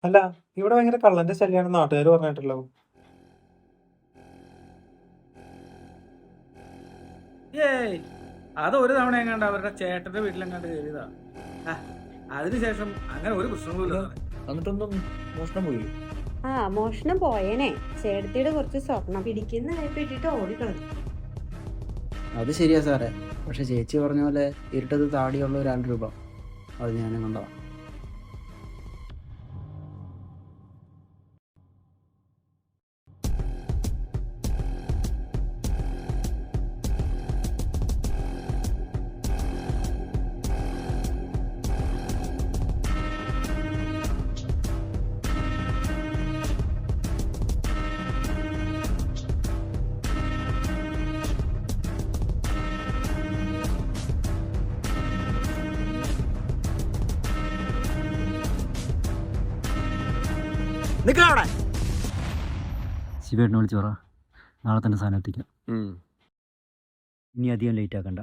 അല്ല, ഇവിടെ ഭയങ്കര കള്ളന്റെ ശല്യാണെന്ന് നാട്ടുകാര് പറഞ്ഞിട്ടല്ലോ. ഏയ് അത് ഒരു തവണ എങ്ങാണ്ട് അവരുടെ ചേട്ടന്റെ വീട്ടിലെങ്ങാണ്ട് കയറിയതാ. ആ, അതിനുശേഷം അങ്ങനെ ഒരു പ്രശ്നവുമില്ല സാറേ. എന്നിട്ടൊന്നും മോഷണം പോയി. ആ മോഷണം പോയേനെ. ചേട്ടത്തിയുടെ കുറച്ച് സ്വർണം പിടിക്കുന്ന കൈപ്പെട്ടിട്ട് ഓടിക്കളഞ്ഞു. അത് ശരിയാ സാറേ, പക്ഷെ ചേച്ചി പറഞ്ഞ പോലെ ഇരുട്ടത് താടിയുള്ള ഒരു 2 രൂപ അത് ഞാനും കണ്ടതാ. ശിവേട്ടനെ വിളിച്ച് പറ, നാളെ തന്നെ സാധനം എത്തിക്കാം. ഇനി അധികം ലേറ്റ് ആക്കണ്ട.